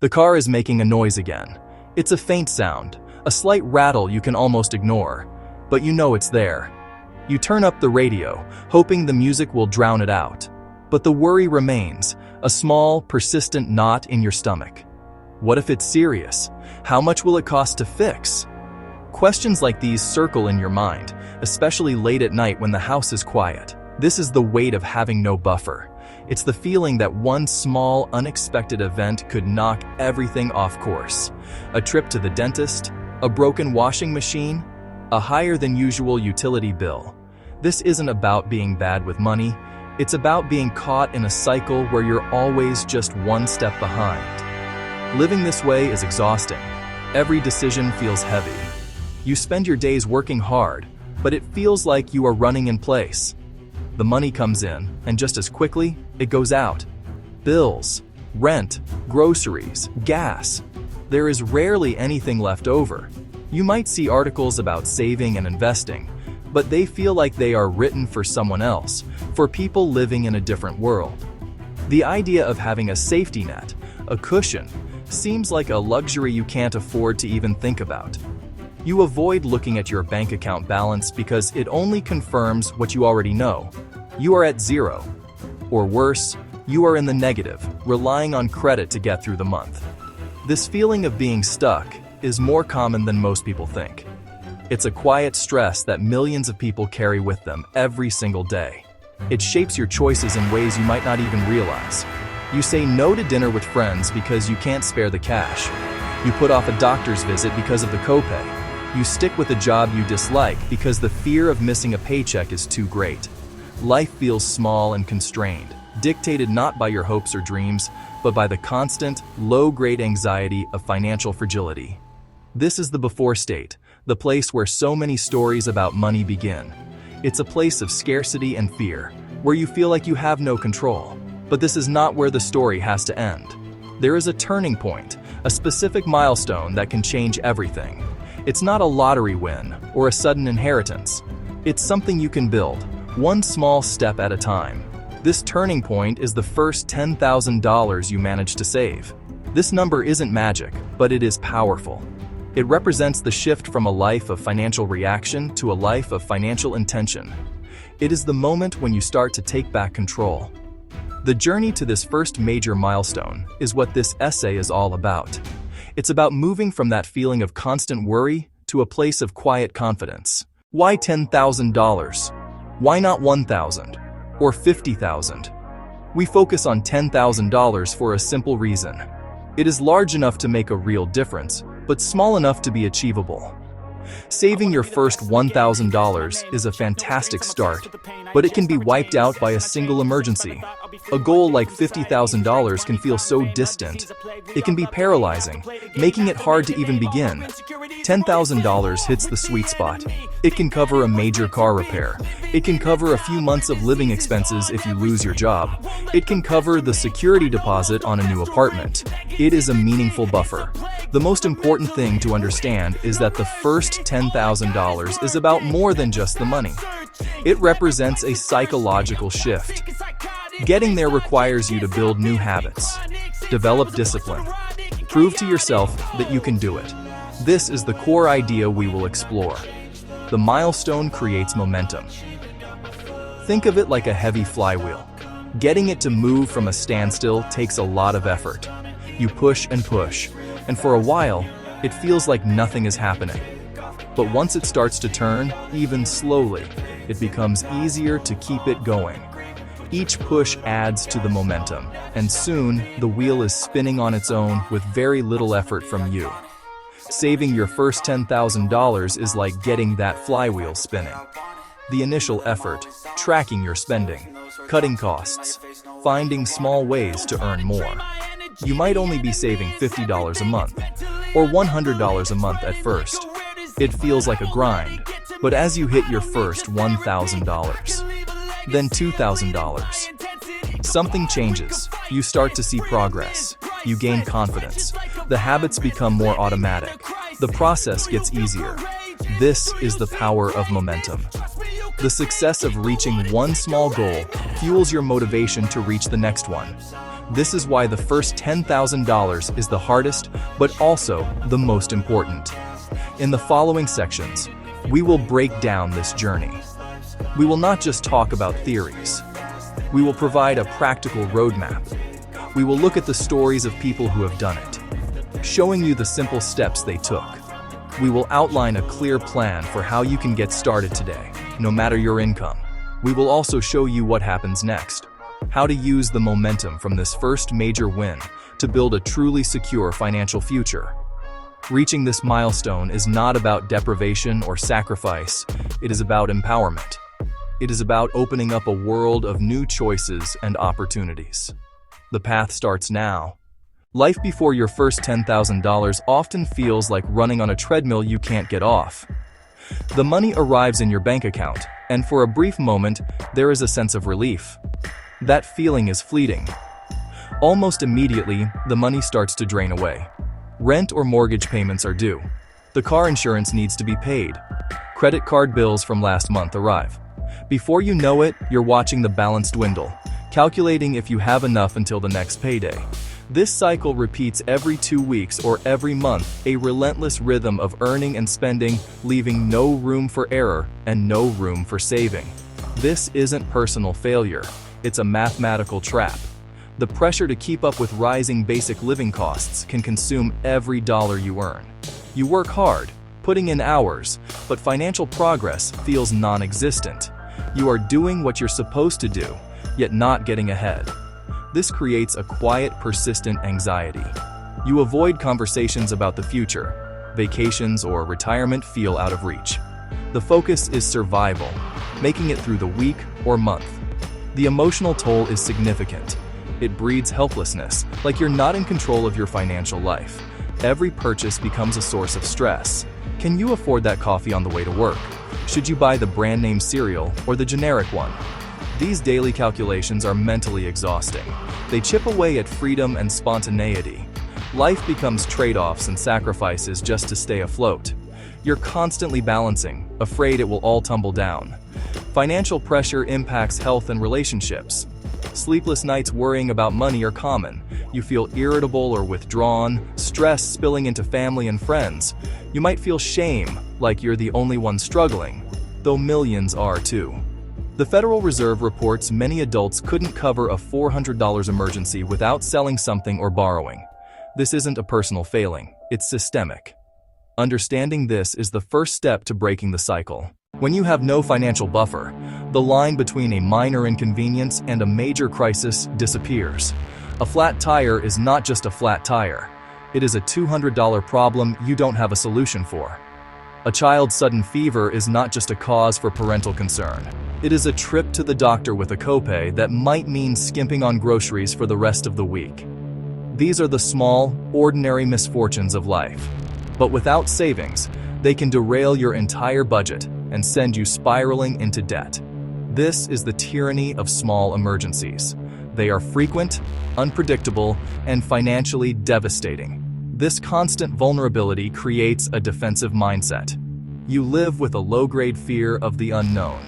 The car is making a noise again. It's a faint sound, a slight rattle you can almost ignore, but you know it's there. You turn up the radio, hoping the music will drown it out. But the worry remains, a small, persistent knot in your stomach. What if it's serious? How much will it cost to fix? Questions like these circle in your mind, especially late at night when the house is quiet. This is the weight of having no buffer. It's the feeling that one small, unexpected event could knock everything off course. A trip to the dentist, a broken washing machine, a higher than usual utility bill. This isn't about being bad with money. It's about being caught in a cycle where you're always just one step behind. Living this way is exhausting. Every decision feels heavy. You spend your days working hard, but it feels like you are running in place. The money comes in, and just as quickly, it goes out. Bills, rent, groceries, gas. There is rarely anything left over. You might see articles about saving and investing, but they feel like they are written for someone else, for people living in a different world. The idea of having a safety net, a cushion, seems like a luxury you can't afford to even think about. You avoid looking at your bank account balance because it only confirms what you already know. You are at zero. Or worse, you are in the negative, relying on credit to get through the month. This feeling of being stuck is more common than most people think. It's a quiet stress that millions of people carry with them every single day. It shapes your choices in ways you might not even realize. You say no to dinner with friends because you can't spare the cash. You put off a doctor's visit because of the copay. You stick with a job you dislike because the fear of missing a paycheck is too great. Life feels small and constrained, dictated not by your hopes or dreams, but by the constant, low-grade anxiety of financial fragility. This is the before state, the place where so many stories about money begin. It's a place of scarcity and fear, where you feel like you have no control. But this is not where the story has to end. There is a turning point, a specific milestone that can change everything. It's not a lottery win or a sudden inheritance. It's something you can build, one small step at a time. This turning point is the first $10,000 you manage to save. This number isn't magic, but it is powerful. It represents the shift from a life of financial reaction to a life of financial intention. It is the moment when you start to take back control. The journey to this first major milestone is what this essay is all about. It's about moving from that feeling of constant worry to a place of quiet confidence. Why $10,000? Why not $1,000 or $50,000? We focus on $10,000 for a simple reason. It is large enough to make a real difference, but small enough to be achievable. Saving your first $1,000 is a fantastic start, but it can be wiped out by a single emergency. A goal like $50,000 can feel so distant. It can be paralyzing, making it hard to even begin. $10,000 hits the sweet spot. It can cover a major car repair. It can cover a few months of living expenses if you lose your job. It can cover the security deposit on a new apartment. It is a meaningful buffer. The most important thing to understand is that the first $10,000 is about more than just the money. It represents a psychological shift. Getting there requires you to build new habits, develop discipline, prove to yourself that you can do it. This is the core idea we will explore. The milestone creates momentum. Think of it like a heavy flywheel. Getting it to move from a standstill takes a lot of effort. You push, and for a while, it feels like nothing is happening. But once it starts to turn, even slowly, it becomes easier to keep it going. Each push adds to the momentum, and soon the wheel is spinning on its own with very little effort from you. Saving your first $10,000 is like getting that flywheel spinning. The initial effort, tracking your spending, cutting costs, finding small ways to earn more. You might only be saving $50 a month, or $100 a month at first. It feels like a grind, but as you hit your first $1,000, then $2,000, something changes. You start to see progress. You gain confidence. The habits become more automatic. The process gets easier. This is the power of momentum. The success of reaching one small goal fuels your motivation to reach the next one. This is why the first $10,000 is the hardest, but also the most important. In the following sections, we will break down this journey. We will not just talk about theories. We will provide a practical roadmap. We will look at the stories of people who have done it, showing you the simple steps they took. We will outline a clear plan for how you can get started today, no matter your income. We will also show you what happens next, how to use the momentum from this first major win to build a truly secure financial future. Reaching this milestone is not about deprivation or sacrifice, it is about empowerment. It is about opening up a world of new choices and opportunities. The path starts now. Life before your first $10,000 often feels like running on a treadmill you can't get off. The money arrives in your bank account, and for a brief moment, there is a sense of relief. That feeling is fleeting. Almost immediately, the money starts to drain away. Rent or mortgage payments are due. The car insurance needs to be paid. Credit card bills from last month arrive. Before you know it, you're watching the balance dwindle, calculating if you have enough until the next payday. This cycle repeats every 2 weeks or every month, a relentless rhythm of earning and spending, leaving no room for error and no room for saving. This isn't personal failure, it's a mathematical trap. The pressure to keep up with rising basic living costs can consume every dollar you earn. You work hard, putting in hours, but financial progress feels non-existent. You are doing what you're supposed to do, yet not getting ahead. This creates a quiet, persistent anxiety. You avoid conversations about the future. Vacations or retirement feel out of reach. The focus is survival, making it through the week or month. The emotional toll is significant. It breeds helplessness, like you're not in control of your financial life. Every purchase becomes a source of stress. Can you afford that coffee on the way to work? Should you buy the brand name cereal or the generic one? These daily calculations are mentally exhausting. They chip away at freedom and spontaneity. Life becomes trade-offs and sacrifices just to stay afloat. You're constantly balancing, afraid it will all tumble down. Financial pressure impacts health and relationships. Sleepless nights worrying about money are common. You feel irritable or withdrawn, stress spilling into family and friends. You might feel shame, like you're the only one struggling, though millions are too. The Federal Reserve reports many adults couldn't cover a $400 emergency without selling something or borrowing. This isn't a personal failing, it's systemic. Understanding this is the first step to breaking the cycle. When you have no financial buffer, the line between a minor inconvenience and a major crisis disappears. A flat tire is not just a flat tire. It is a $200 problem you don't have a solution for. A child's sudden fever is not just a cause for parental concern. It is a trip to the doctor with a copay that might mean skimping on groceries for the rest of the week. These are the small, ordinary misfortunes of life. But without savings, they can derail your entire budget and send you spiraling into debt. This is the tyranny of small emergencies. They are frequent, unpredictable, and financially devastating. This constant vulnerability creates a defensive mindset. You live with a low-grade fear of the unknown.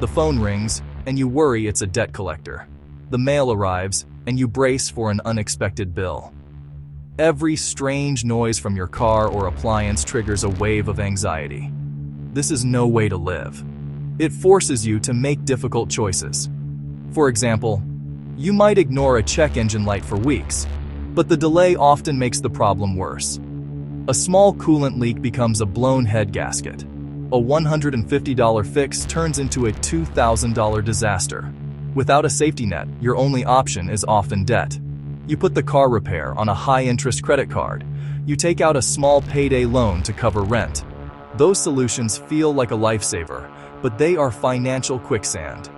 The phone rings, and you worry it's a debt collector. The mail arrives, and you brace for an unexpected bill. Every strange noise from your car or appliance triggers a wave of anxiety. This is no way to live. It forces you to make difficult choices. For example, you might ignore a check engine light for weeks, but the delay often makes the problem worse. A small coolant leak becomes a blown head gasket. A $150 fix turns into a $2,000 disaster. Without a safety net, your only option is often debt. You put the car repair on a high-interest credit card. You take out a small payday loan to cover rent. Those solutions feel like a lifesaver, but they are financial quicksand.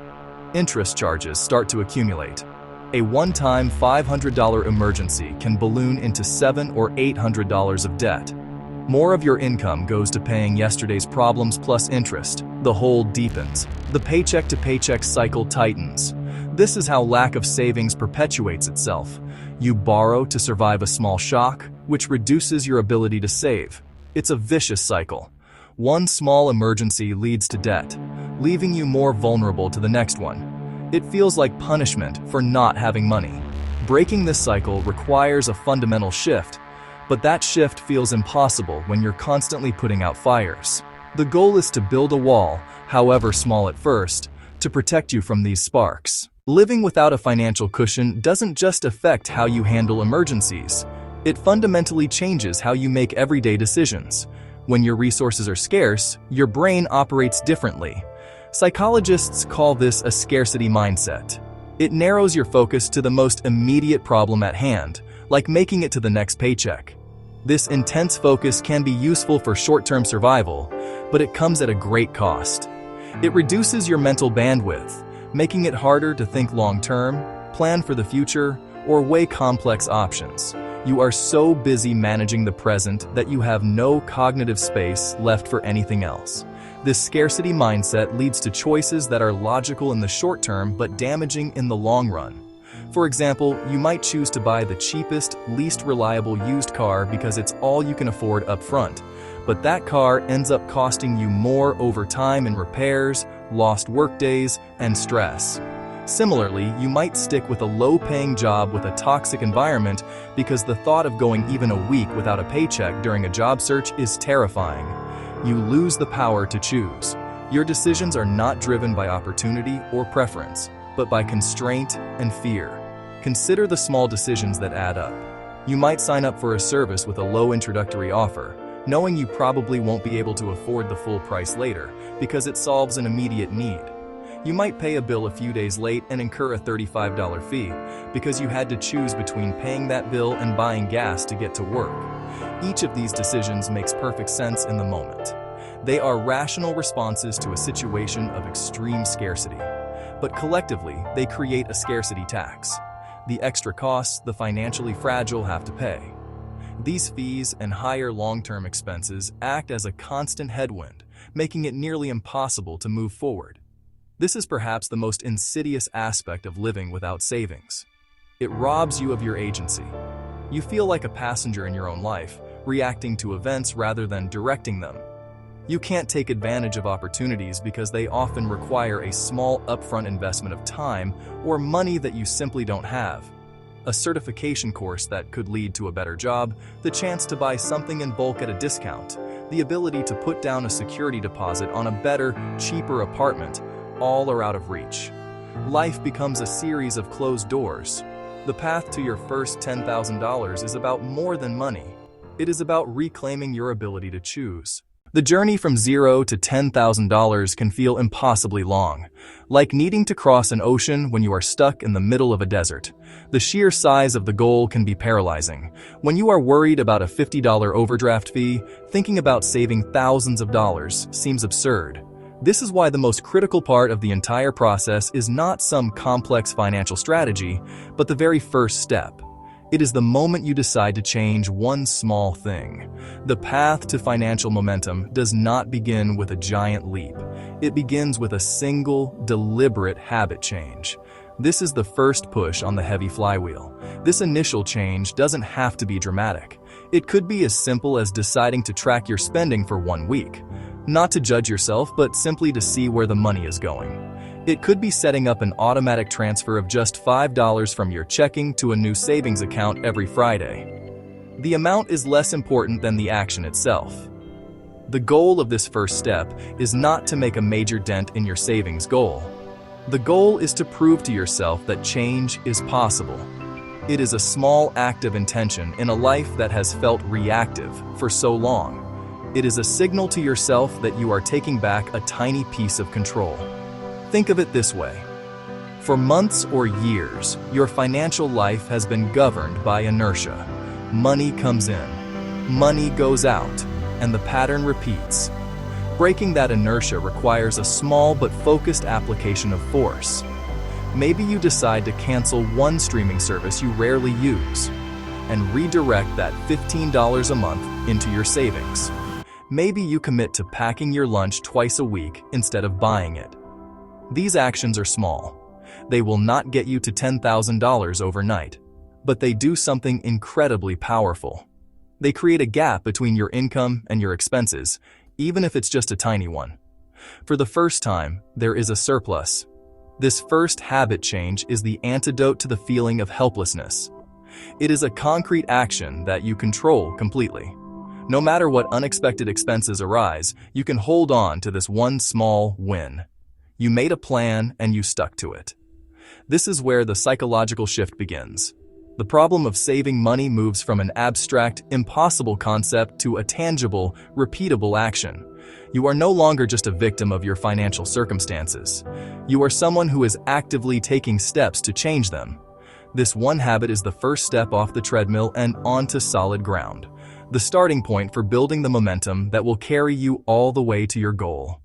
Interest charges start to accumulate. A one-time $500 emergency can balloon into $700 or $800 of debt. More of your income goes to paying yesterday's problems plus interest. The hole deepens. The paycheck-to-paycheck cycle tightens. This is how lack of savings perpetuates itself. You borrow to survive a small shock, which reduces your ability to save. It's a vicious cycle. One small emergency leads to debt, leaving you more vulnerable to the next one. It feels like punishment for not having money. Breaking this cycle requires a fundamental shift, but that shift feels impossible when you're constantly putting out fires. The goal is to build a wall, however small at first, to protect you from these sparks. Living without a financial cushion doesn't just affect how you handle emergencies. It fundamentally changes how you make everyday decisions. When your resources are scarce, your brain operates differently. Psychologists call this a scarcity mindset. It narrows your focus to the most immediate problem at hand, like making it to the next paycheck. This intense focus can be useful for short-term survival, but it comes at a great cost. It reduces your mental bandwidth, making it harder to think long-term, plan for the future, or weigh complex options. You are so busy managing the present that you have no cognitive space left for anything else. This scarcity mindset leads to choices that are logical in the short term but damaging in the long run. For example, you might choose to buy the cheapest, least reliable used car because it's all you can afford up front, but that car ends up costing you more over time in repairs, lost workdays, and stress. Similarly, you might stick with a low-paying job with a toxic environment because the thought of going even a week without a paycheck during a job search is terrifying. You lose the power to choose. Your decisions are not driven by opportunity or preference, but by constraint and fear. Consider the small decisions that add up. You might sign up for a service with a low introductory offer, knowing you probably won't be able to afford the full price later because it solves an immediate need. You might pay a bill a few days late and incur a $35 fee because you had to choose between paying that bill and buying gas to get to work. Each of these decisions makes perfect sense in the moment. They are rational responses to a situation of extreme scarcity. But collectively, they create a scarcity tax. The extra costs the financially fragile have to pay. These fees and higher long-term expenses act as a constant headwind, making it nearly impossible to move forward. This is perhaps the most insidious aspect of living without savings. It robs you of your agency. You feel like a passenger in your own life, reacting to events rather than directing them. You can't take advantage of opportunities because they often require a small upfront investment of time or money that you simply don't have. A certification course that could lead to a better job, the chance to buy something in bulk at a discount, the ability to put down a security deposit on a better, cheaper apartment, all are out of reach. Life becomes a series of closed doors. The path to your first $10,000 is about more than money. It is about reclaiming your ability to choose. The journey from $0 to $10,000 can feel impossibly long, like needing to cross an ocean when you are stuck in the middle of a desert. The sheer size of the goal can be paralyzing. When you are worried about a $50 overdraft fee, thinking about saving thousands of dollars seems absurd. This is why the most critical part of the entire process is not some complex financial strategy, but the very first step. It is the moment you decide to change one small thing. The path to financial momentum does not begin with a giant leap. It begins with a single, deliberate habit change. This is the first push on the heavy flywheel. This initial change doesn't have to be dramatic. It could be as simple as deciding to track your spending for 1 week. Not to judge yourself, but simply to see where the money is going. It could be setting up an automatic transfer of just $5 from your checking to a new savings account every Friday. The amount is less important than the action itself. The goal of this first step is not to make a major dent in your savings goal. The goal is to prove to yourself that change is possible. It is a small act of intention in a life that has felt reactive for so long. It is a signal to yourself that you are taking back a tiny piece of control. Think of it this way. For months or years, your financial life has been governed by inertia. Money comes in, money goes out, and the pattern repeats. Breaking that inertia requires a small but focused application of force. Maybe you decide to cancel one streaming service you rarely use and redirect that $15 a month into your savings. Maybe you commit to packing your lunch twice a week instead of buying it. These actions are small. They will not get you to $10,000 overnight, but they do something incredibly powerful. They create a gap between your income and your expenses, even if it's just a tiny one. For the first time, there is a surplus. This first habit change is the antidote to the feeling of helplessness. It is a concrete action that you control completely. No matter what unexpected expenses arise, you can hold on to this one small win. You made a plan and you stuck to it. This is where the psychological shift begins. The problem of saving money moves from an abstract, impossible concept to a tangible, repeatable action. You are no longer just a victim of your financial circumstances. You are someone who is actively taking steps to change them. This one habit is the first step off the treadmill and onto solid ground, the starting point for building the momentum that will carry you all the way to your goal.